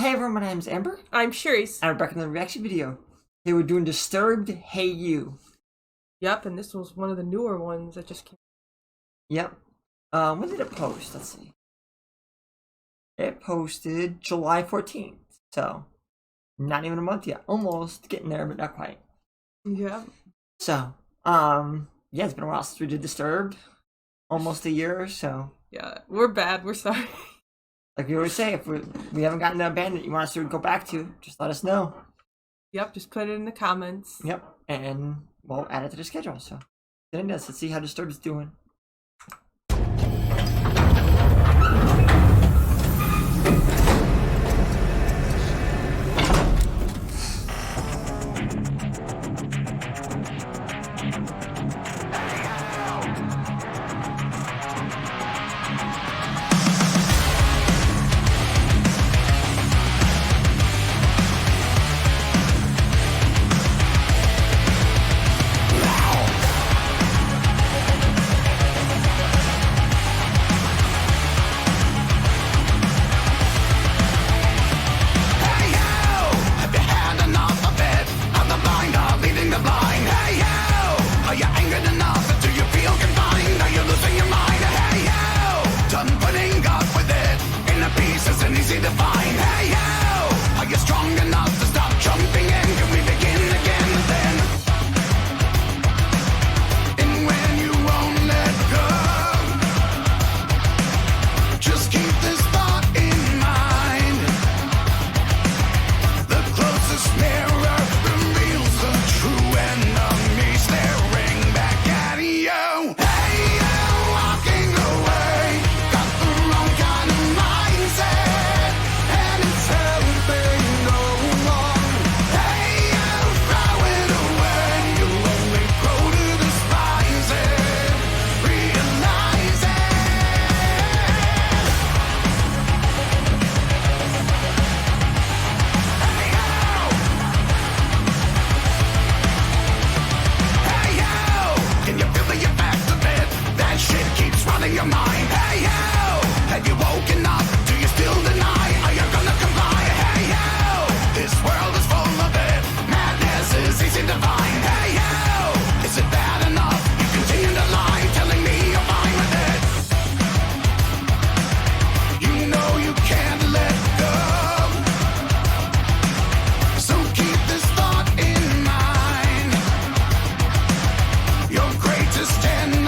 Hey everyone, my name's Amber. I'm Charisse. And we're back in the reaction video. Hey, we're doing Disturbed Hey You. Yep, and this was one of the newer ones that just came. Yep. When did it post? Let's see. It posted July 14th. So, not even a month yet. Almost getting there, but not quite. Yeah. So, yeah, it's been a while since we did Disturbed. Almost a year or so. Yeah, we're bad. We're sorry. Like we always say, if we haven't gotten a band that you want us to go back to, just let us know. Yep, just put it in the comments. Yep, and we'll add it to the schedule. So, then let's see how Disturbed is doing. Your mind. Hey you, have you woken up? Do you still deny? Are you gonna comply? Hey you, this world is full of it. Madness is easy to find. Hey you, is it bad enough? You continue to lie, telling me you're fine with it. You know you can't let go, so keep this thought in mind. Your greatest enemy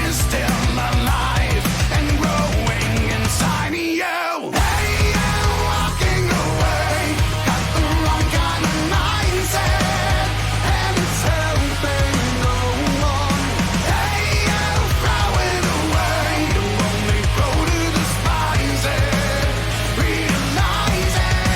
is still alive and growing inside you. Hey, you walking away, got the wrong kind of mindset, and it's helping no one. Hey, you throw it away, you only grow to despise it, realize it.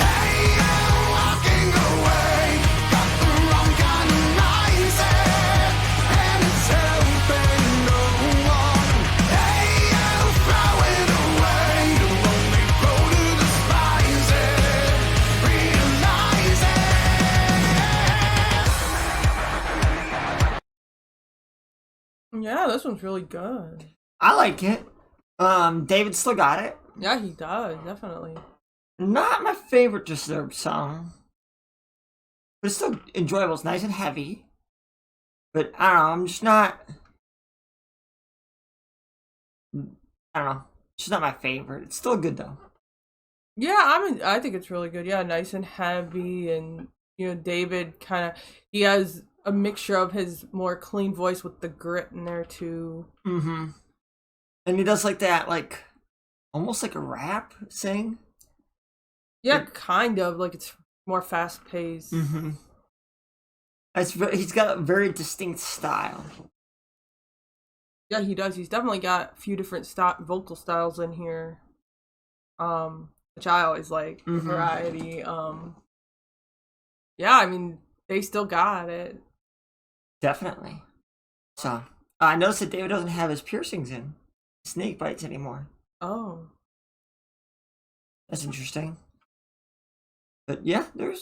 Hey, you walking away, got the wrong kind of mindset, and it's helping no one. Hey, you throw it away, you only grow to despise it, realize it. Yeah, this one's really good. I like it. David still got it. Yeah, he does, definitely. Not my favorite Disturbed song, but it's still enjoyable. It's nice and heavy. But I don't know, I'm just not. I don't know. It's just not my favorite. It's still good though. Yeah, I think it's really good. Yeah, nice and heavy, and David he has a mixture of his more clean voice with the grit in there too. Mm-hmm. And he does like that, like almost like a rap sing. Yeah, kind of like it's more fast paced. Mm-hmm. He's got a very distinct style. Yeah, he does. He's definitely got a few different vocal styles in here, which I always like. The variety. Yeah, I mean, they still got it. Definitely. So I noticed that David doesn't have his piercings in snake bites anymore. Oh, That's interesting. But yeah, they're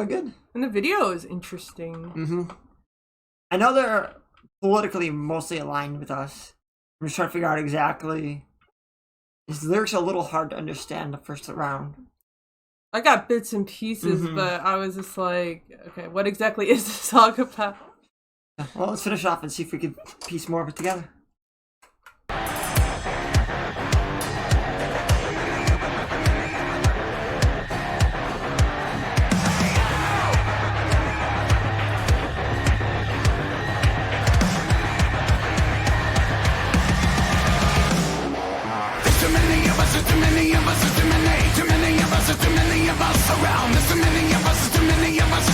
good. and the video is interesting. Mm-hmm. I know they're politically mostly aligned with us. I'm just trying to figure out exactly His lyrics are a little hard to understand the first round. I got bits and pieces, but I was just like, okay, what exactly is the song about? Well, let's finish off and see if we can piece more of it together. Around, there's too many of us, too many of us,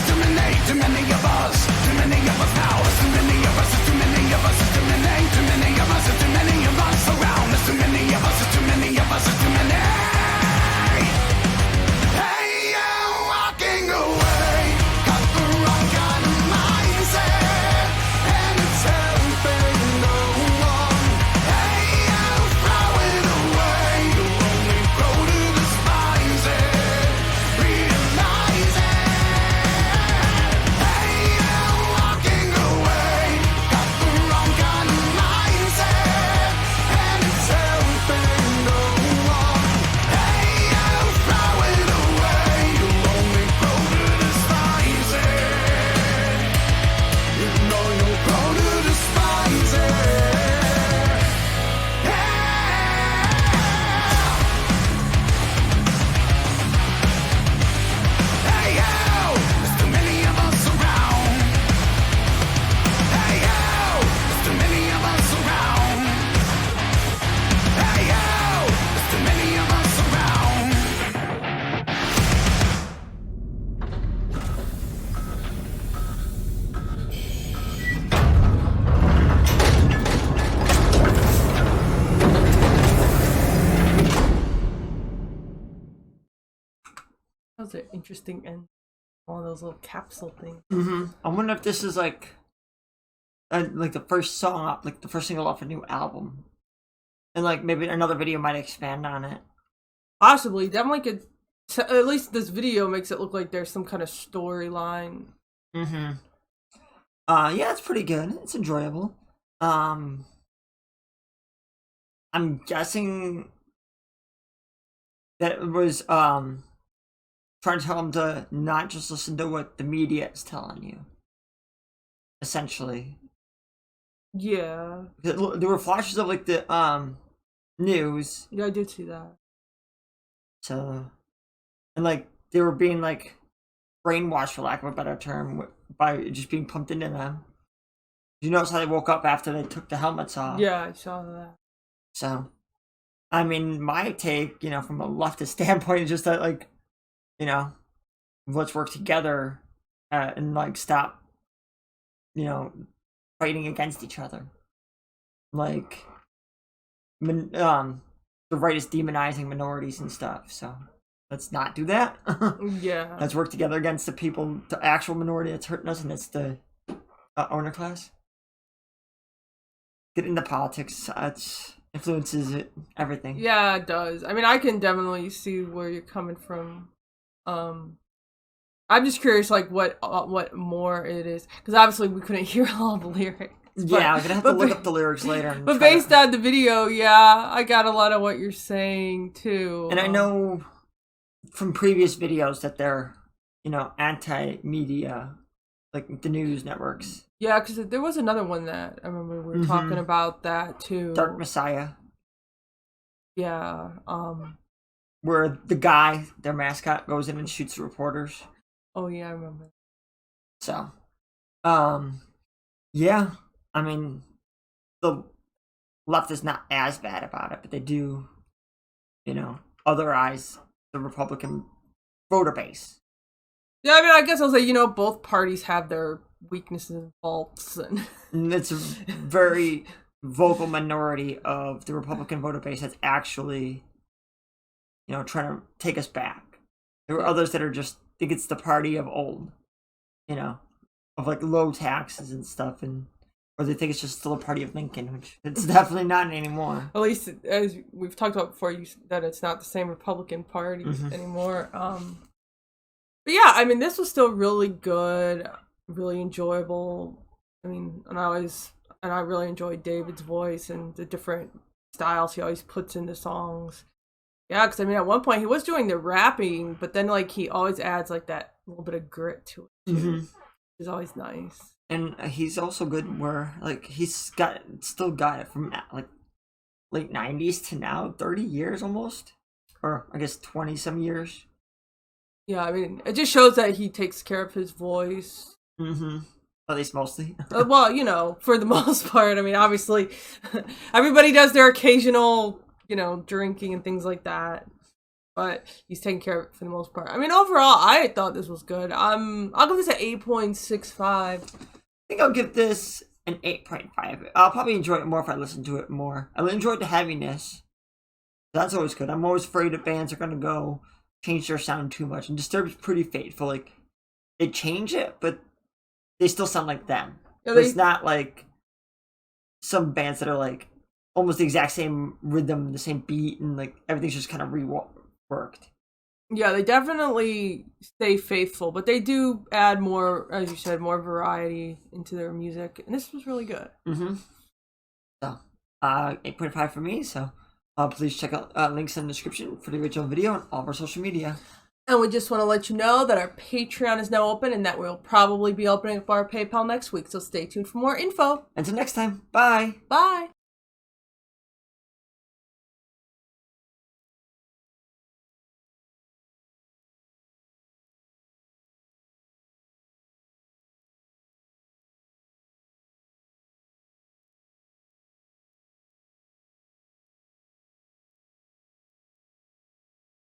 too many of us, too many of us now, there's too many of us, too many of us, too many of us, too many of us around, there's too many of us, too many of us, too many. Hey, you're walking away, got the wrong kind of mindset, and it's helping no one. Hey, you throw it away, you only go to despise it. That was an interesting end. One of those little capsule things. I wonder if this is like the first song up, like the first single off a new album, and like maybe another video might expand on it. Possibly, definitely could. At least this video makes it look like there's some kind of storyline. Yeah, it's pretty good. It's enjoyable. I'm guessing that it was trying to tell him to not just listen to what the media is telling you. Essentially. Yeah. There were flashes of like the news. Yeah, I did see that. So, and like they were being like brainwashed, for lack of a better term, by just being pumped into them. You notice how they woke up after they took the helmets off? Yeah, I saw that. So, I mean, my take, from a leftist standpoint, is just that, like, let's work together and, like, stop, fighting against each other. Like, the right is demonizing minorities and stuff, so let's not do that. Yeah. Let's work together against the actual minority that's hurting us, and it's the owner class. Get into politics. It influences everything. Yeah, it does. I mean, I can definitely see where you're coming from. I'm just curious, like, what more it is, because obviously we couldn't hear all the lyrics. Yeah, I'm gonna have to look up the lyrics later. But based on the video, yeah, I got a lot of what you're saying too. And I know from previous videos that they're, anti-media, like the news networks. Yeah, because there was another one that I remember we were talking about that too. Dark Messiah. Yeah. Where the guy, their mascot, goes in and shoots the reporters. Oh yeah, I remember. So, yeah. I mean, the left is not as bad about it, but they do, otherize the Republican voter base. Yeah, I mean, I guess I'll say, both parties have their weaknesses and faults. And it's a very vocal minority of the Republican voter base that's actually, trying to take us back. There are others that are just think it's the party of old, of like low taxes and stuff, or they think it's just still a party of Lincoln, which it's definitely not anymore. At least, as we've talked about before, that it's not the same Republican Party anymore. But yeah, I mean, this was still really good, really enjoyable. I mean, and I really enjoyed David's voice and the different styles he always puts into songs. Yeah, because I mean, at one point he was doing the rapping, but then like he always adds like that little bit of grit to it. Which is always nice. And he's also good where like he's still got it from like late 90s to now, 30 years almost, or I guess 20 some years. Yeah, I mean, it just shows that he takes care of his voice. At least mostly. Well, you know, for the most part. I mean, obviously, everybody does their occasional, you know, drinking and things like that. But he's taking care of it for the most part. I mean, overall, I thought this was good. I'll give this an 8.65. I think I'll give this an 8.5. I'll probably enjoy it more if I listen to it more. I enjoyed the heaviness. That's always good. I'm always afraid that bands are going to change their sound too much. And Disturbed's pretty faithful. Like, they change it, but they still sound like them. Yeah, But it's not like some bands that are like almost the exact same rhythm, the same beat, and like everything's just kind of reworked. Yeah, they definitely stay faithful, but they do add more, as you said, more variety into their music. And this was really good. So, 8.5 for me. So, please check out links in the description for the original video and all of our social media. And we just want to let you know that our Patreon is now open and that we'll probably be opening up our PayPal next week. So stay tuned for more info. Until next time, bye. Bye.